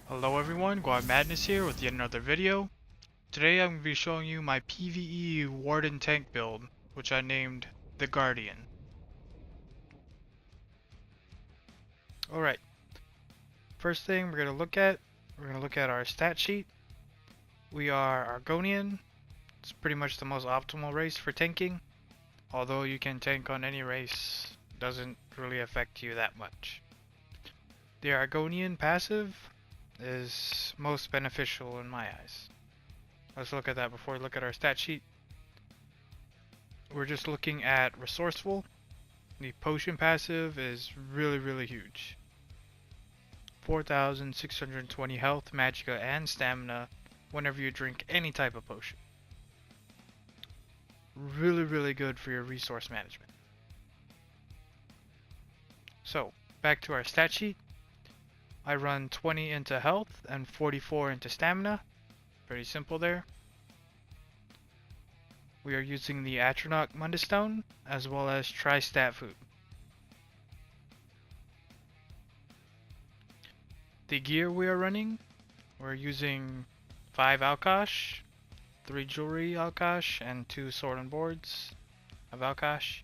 Hello everyone, Guamadness here with yet another video. Today I'm going to be showing you my PvE Warden tank build, which I named the Guardian. Alright, first thing we're going to look at our stat sheet. We are Argonian. It's pretty much the most optimal race for tanking. Although you can tank on any race, doesn't really affect you that much. The Argonian passive is most beneficial in my eyes. Let's look at that before we look at our stat sheet. We're just looking at resourceful. The potion passive is really huge. 4,620 health, magicka, and stamina whenever you drink any type of potion. Really good for your resource management. So, back to our stat sheet. I run 20 into health and 44 into stamina. Pretty simple there. We are using the Atronach Mundustone as well as Tri-Stat Food. The gear we are running, we're using 5 Alkosh, 3 Jewelry Alkosh, and 2 Sword and Boards of Alkosh.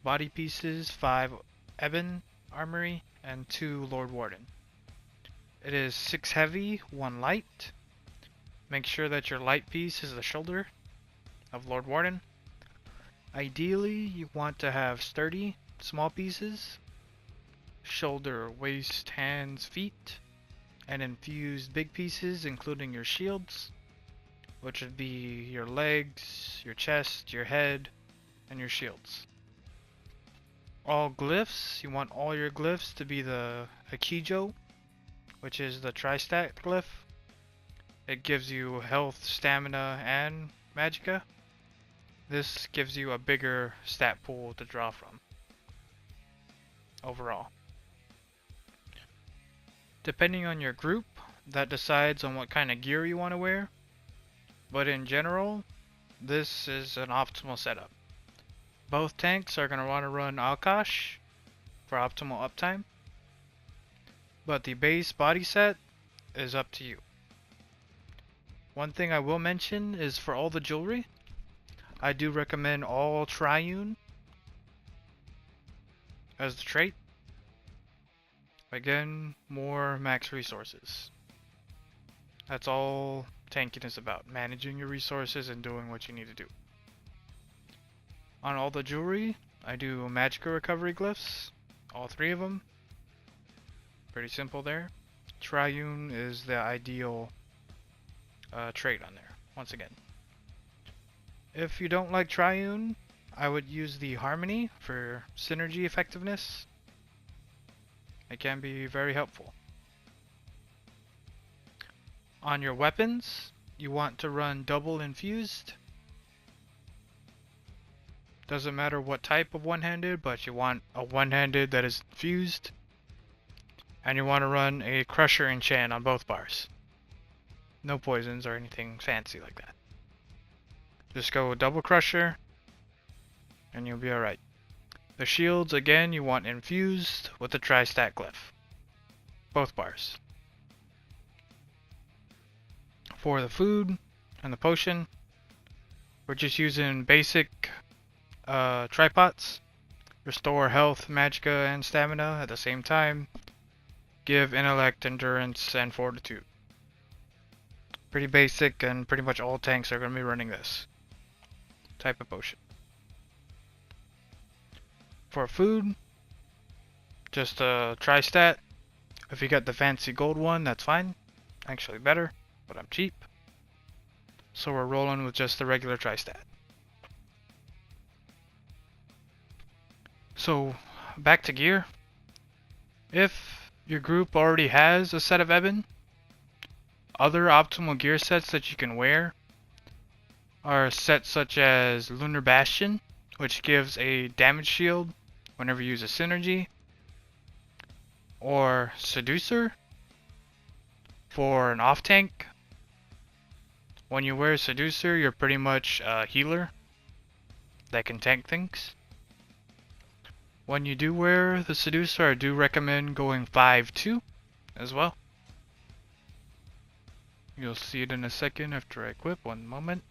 Body pieces, 5 Ebon Armory, and 2 Lord Warden. It is 6 heavy, 1 light. Make sure that your light piece is the shoulder of Lord Warden. Ideally, you want to have sturdy, small pieces, shoulder, waist, hands, feet, and infused big pieces, including your shields, which would be your legs, your chest, your head, and your shields. All glyphs, you want all your glyphs to be the Akijo, which is the Tri-Stat glyph. It gives you health, stamina, and magicka. This gives you a bigger stat pool to draw from overall. Depending on your group, that decides on what kind of gear you want to wear, but in general, this is an optimal setup. Both tanks are going to want to run Alkosh for optimal uptime, but the base body set is up to you. One thing I will mention is for all the jewelry, I do recommend all Triune as the trait. Again, more max resources. That's all tanking is about, managing your resources and doing what you need to do. On all the jewelry, I do magicka recovery glyphs, all 3 of them. Pretty simple there. Triune is the ideal trait on there, once again. If you don't like Triune, I would use the Harmony for synergy effectiveness. It can be very helpful. On your weapons, you want to run double infused. Doesn't matter what type of one-handed, but you want a one-handed that is infused. And you want to run a crusher enchant on both bars. No poisons or anything fancy like that. Just go double crusher and you'll be alright. The shields, again, you want infused with the Tri-Stat glyph. Both bars. For the food and the potion, we're just using basic tripods. Restore health, magicka, and stamina at the same time. Give intellect, endurance, and fortitude. Pretty basic, and pretty much all tanks are going to be running this type of potion. For food, just a Tri-Stat. If you got the fancy gold one, that's fine. Actually better, but I'm cheap. So we're rolling with just the regular Tri-Stat. So, back to gear. If your group already has a set of Ebon, other optimal gear sets that you can wear are sets such as Lunar Bastion, which gives a damage shield whenever you use a synergy, or Seducer for an off tank. When you wear Seducer, you're pretty much a healer that can tank things. When you do wear the Seducer, I do recommend going 5-2 as well. You'll see it in a second after I equip. One moment.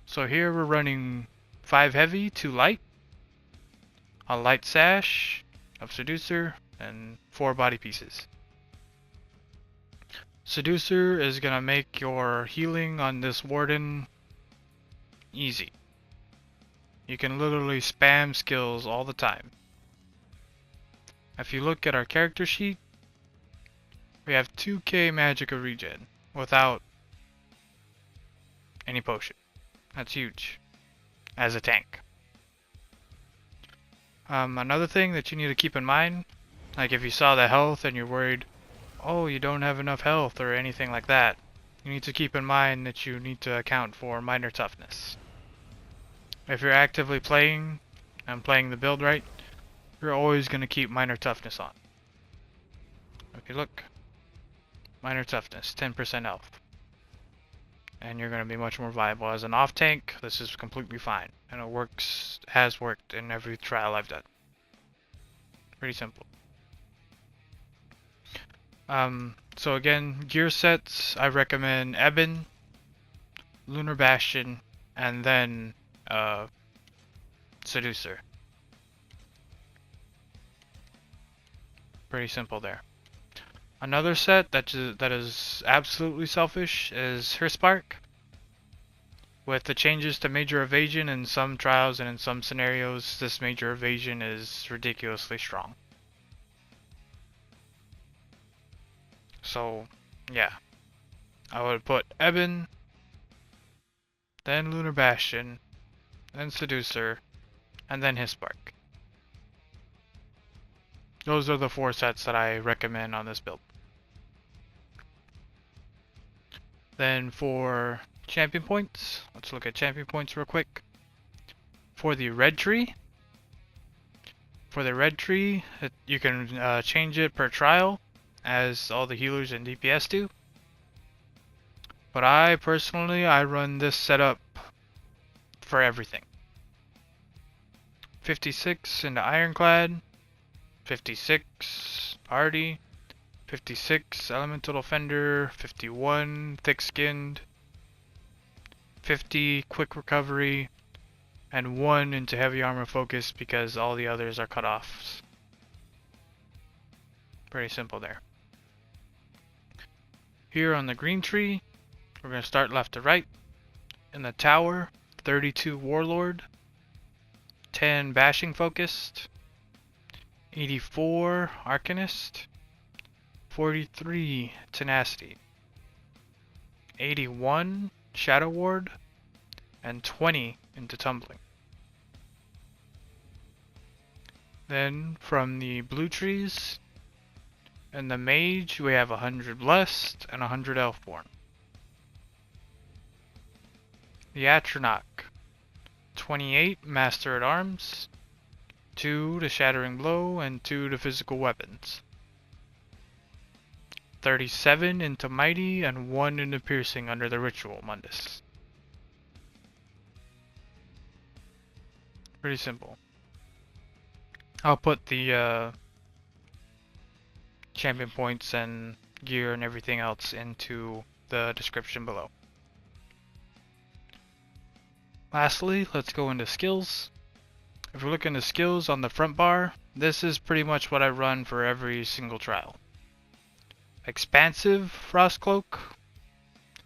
So here we're running 5 heavy, 2 light, a light sash of Seducer, and 4 body pieces. Seducer is gonna make your healing on this Warden easy. You can literally spam skills all the time. If you look at our character sheet, we have 2k magic of regen without any potion. That's huge as a tank. Another thing that you need to keep in mind, like if you saw the health and you're worried, oh, you don't have enough health or anything like that, you need to keep in mind that you need to account for minor toughness. If you're actively playing and playing the build right, you're always going to keep minor toughness on. Okay, look. Minor toughness, 10% health. And you're going to be much more viable. As an off tank, this is completely fine. And it works, has worked in every trial I've done. Pretty simple. So again, gear sets, I recommend Ebon, Lunar Bastion, and then Seducer. Pretty simple there. Another set that is absolutely selfish is Hist. With the changes to major evasion in some trials and in some scenarios, this major evasion is ridiculously strong. So, yeah. I would put Ebon, then Lunar Bastion, then Seducer, and then Hist. Those are the 4 sets that I recommend on this build. Then for champion points, let's look at champion points real quick. For the red tree, you can change it per trial, as all the healers and DPS do. But I personally run this setup for everything. 56 into Ironclad, 56 Hardy, 56 Elemental Defender, 51 Thick Skinned, 50 Quick Recovery, and 1 into Heavy Armor Focus because all the others are cut offs. Pretty simple there. Here on the green tree, we're going to start left to right. In the tower, 32 Warlord, 10 Bashing Focused, 84 Arcanist, 43 Tenacity, 81 Shadow Ward, and 20 into Tumbling. Then from the blue trees, in the mage we have 100 Blessed and 100 Elfborn. The Atronach, 28 Master at Arms, 2 to Shattering Blow, and 2 to Physical Weapons. 37 into Mighty, and 1 into Piercing under the Ritual Mundus. Pretty simple. I'll put the champion points and gear and everything else into the description below. Lastly, let's go into skills. If we look into skills on the front bar, this is pretty much what I run for every single trial. Expansive Frost Cloak.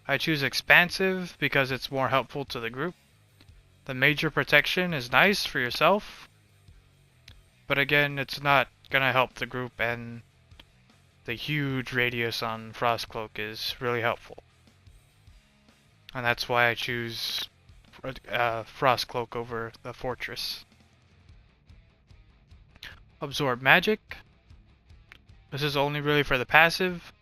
I choose Expansive because it's more helpful to the group. The major protection is nice for yourself, but again, it's not gonna help the group, and the huge radius on Frost Cloak is really helpful. And that's why I choose Frost Cloak over the Fortress. Absorb Magic. This is only really for the passive.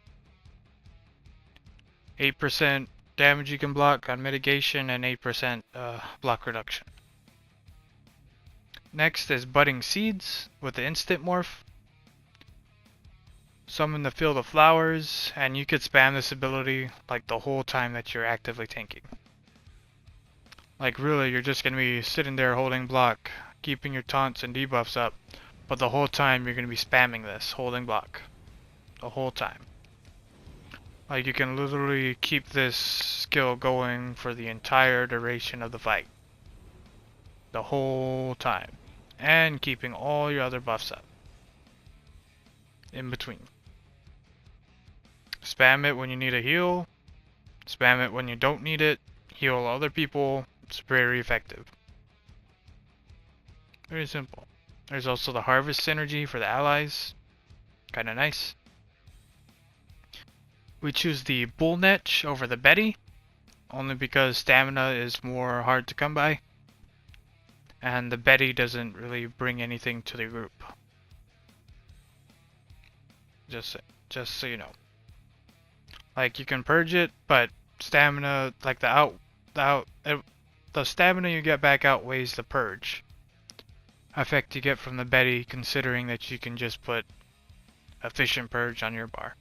8% damage you can block on mitigation and 8% block reduction. Next is Budding Seeds with the instant morph. Summon the Field of Flowers, and you could spam this ability like the whole time that you're actively tanking. Like really, you're just going to be sitting there holding block, keeping your taunts and debuffs up, but the whole time you're going to be spamming this, holding block. the whole time. Like, you can literally keep this skill going for the entire duration of the fight. The whole time. And keeping all your other buffs up. In between. Spam it when you need a heal. Spam it when you don't need it. Heal other people. It's very effective. Very simple. There's also the harvest synergy for the allies. Kinda nice. We choose the Bull Netch over the Betty, only because stamina is more hard to come by, and the Betty doesn't really bring anything to the group. Just so you know. Like, you can purge it, but stamina, like the stamina you get back outweighs the purge effect you get from the Betty, considering that you can just put efficient purge on your bar.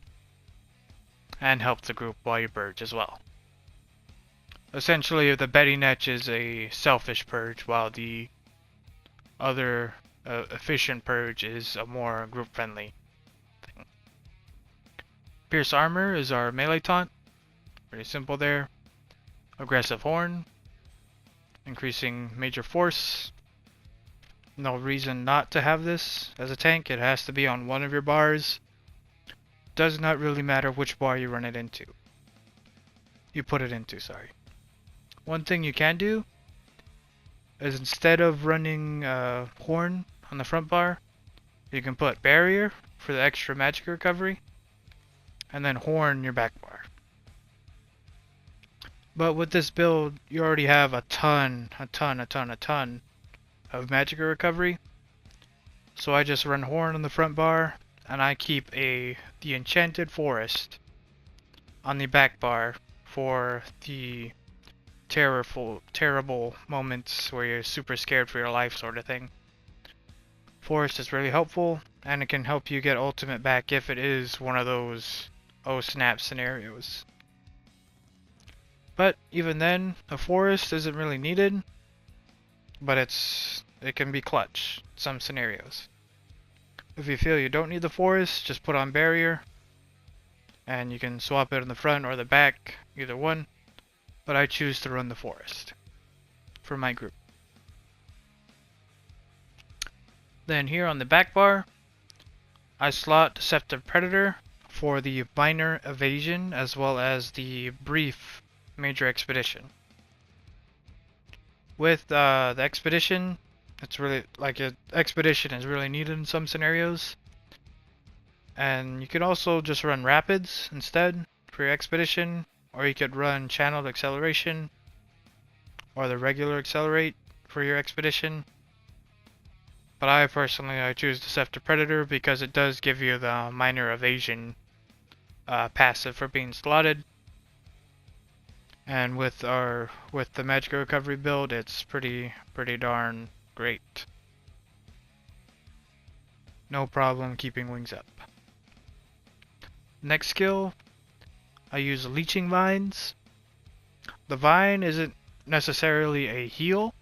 And help the group while you purge as well. Essentially, the Betty Netch is a selfish purge, while the other efficient purge is a more group-friendly thing. Pierce Armor is our melee taunt. Pretty simple there. Aggressive Horn. Increasing major force. No reason not to have this as a tank. It has to be on one of your bars. Does not really matter which bar you run it into. You put it into, sorry. One thing you can do is, instead of running Horn on the front bar, you can put Barrier for the extra magic recovery, and then Horn your back bar. But with this build, you already have a ton of magic recovery. So I just run Horn on the front bar, and I keep the Enchanted Forest on the back bar for the terrible moments where you're super scared for your life, sort of thing. Forest is really helpful, and it can help you get ultimate back if it is one of those oh snap scenarios. But even then, a forest isn't really needed, but it can be clutch in some scenarios. If you feel you don't need the forest, just put on Barrier, and you can swap it in the front or the back, either one, but I choose to run the forest for my group. Then here on the back bar, I slot Deceptive Predator for the minor evasion as well as the brief major expedition. With the expedition, it's really like expedition is really needed in some scenarios, and you could also just run rapids instead for your expedition, or you could run channeled acceleration or the regular accelerate for your expedition. But I choose Deceptive Predator because it does give you the minor evasion passive for being slotted. And with the magic recovery build, it's pretty darn great. No problem keeping wings up. Next skill, I use Leeching Vines. The vine isn't necessarily a heal.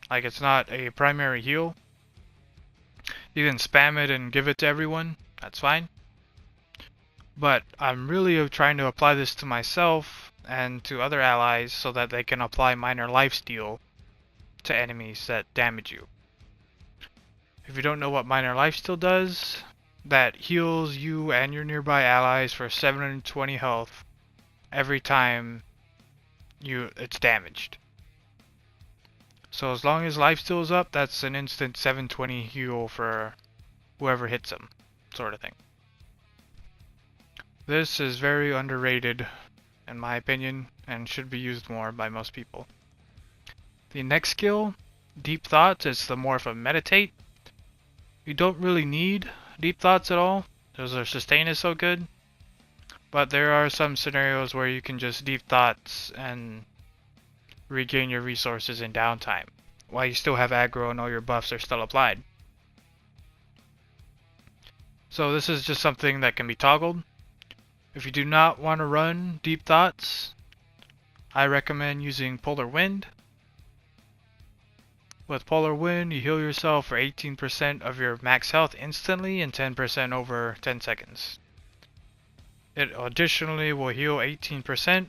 Like, it's not a primary heal. You can spam it and give it to everyone. That's fine. But I'm really trying to apply this to myself and to other allies so that they can apply minor lifesteal to enemies that damage you. If you don't know what minor lifesteal does, that heals you and your nearby allies for 720 health every time it's damaged. So as long as lifesteal is up, that's an instant 720 heal for whoever hits them, sort of thing. This is very underrated in my opinion, and should be used more by most people. The next skill, Deep Thoughts, is the morph of Meditate. You don't really need Deep Thoughts at all, because their sustain is so good, but there are some scenarios where you can just Deep Thoughts and regain your resources in downtime, while you still have aggro and all your buffs are still applied. So this is just something that can be toggled. If you do not want to run Deep Thoughts, I recommend using Polar Wind. With Polar Wind, you heal yourself for 18% of your max health instantly and 10% over 10 seconds. It additionally will heal 18%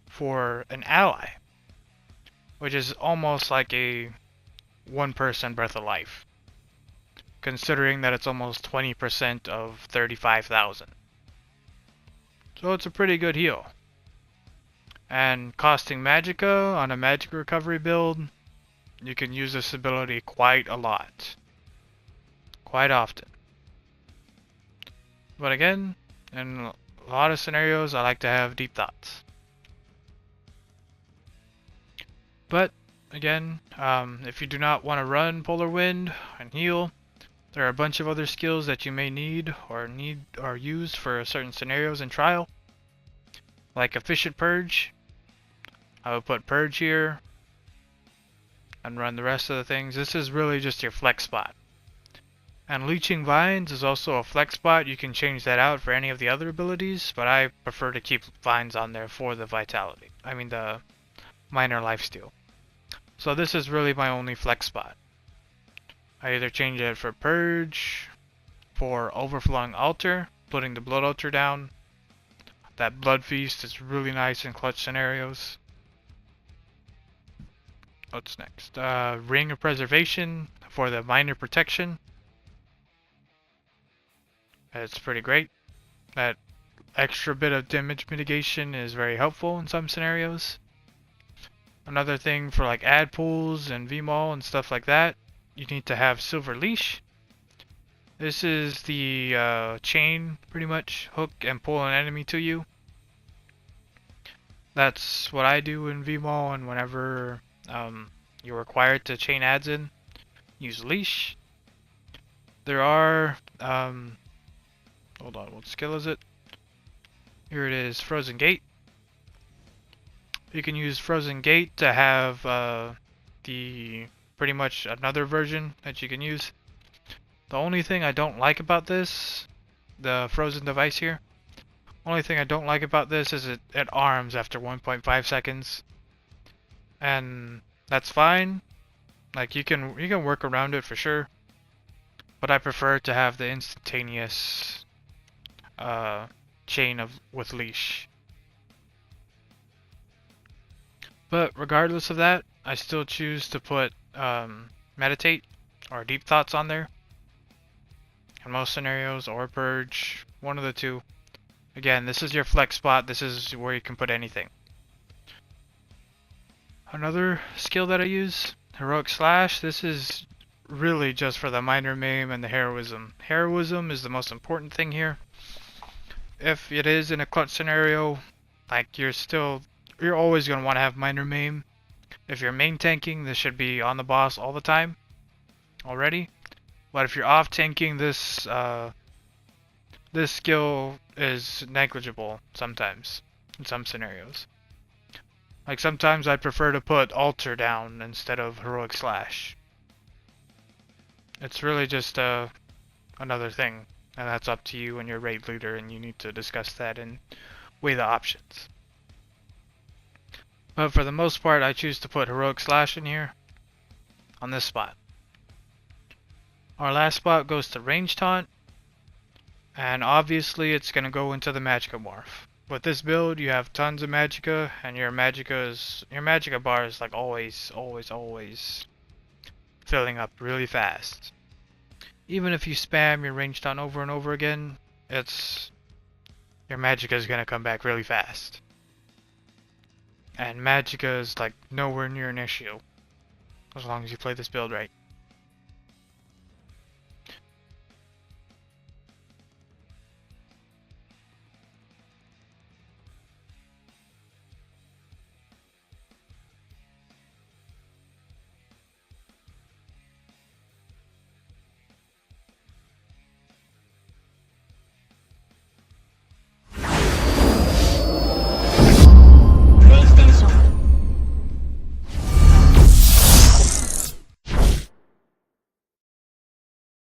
for an ally, which is almost like a one-person Breath of Life, considering that it's almost 20% of 35,000. So it's a pretty good heal. And costing Magicka on a magic recovery build, you can use this ability quite a lot. Quite often. But again, in a lot of scenarios, I like to have Deep Thoughts. But again, if you do not want to run Polar Wind and heal, there are a bunch of other skills that you may need or use for certain scenarios in Trial. Like Efficient Purge. I would put Purge here and run the rest of the things. This is really just your flex spot. And Leeching Vines is also a flex spot. You can change that out for any of the other abilities, but I prefer to keep Vines on there for the Vitality. I mean the Minor Lifesteal. So this is really my only flex spot. I either change it for Purge, for Overflowing Altar, putting the Blood Altar down. That Blood Feast is really nice in clutch scenarios. What's next? Ring of Preservation for the Minor Protection. It's pretty great. That extra bit of damage mitigation is very helpful in some scenarios. Another thing for like ad pools and VMAL and stuff like that, you need to have Silver Leash. This is the chain, pretty much, hook and pull an enemy to you. That's what I do in VMAL, and whenever you're required to chain ads in, use Leash. There are, hold on, what skill is it? Here it is, Frozen Gate. You can use Frozen Gate to have the pretty much another version that you can use. The only thing I don't like about this, the Frozen device here, only thing I don't like about this is it arms after 1.5 seconds. And that's fine. Like you can work around it for sure. But I prefer to have the instantaneous chain with Leash. But regardless of that, I still choose to put Meditate or Deep Thoughts on there. In most scenarios, or Purge, one of the two. Again, this is your flex spot. This is where you can put anything. Another skill that I use, Heroic Slash. This is really just for the minor maim and the heroism. Heroism is the most important thing here. If it is in a clutch scenario, like you're always going to want to have minor maim. If you're main tanking, this should be on the boss all the time already. But if you're off tanking, this skill is negligible sometimes in some scenarios. Like sometimes I prefer to put Altar down instead of Heroic Slash. It's really just another thing, and that's up to you and your raid leader, and you need to discuss that and weigh the options. But for the most part, I choose to put Heroic Slash in here on this spot. Our last spot goes to Range Taunt, and obviously it's going to go into the Magicka morph. With this build, you have tons of Magicka, and your Magicka bar is like always filling up really fast. Even if you spam your Range Taunt over and over again, your Magicka is going to come back really fast. And Magicka is like nowhere near an issue, as long as you play this build right.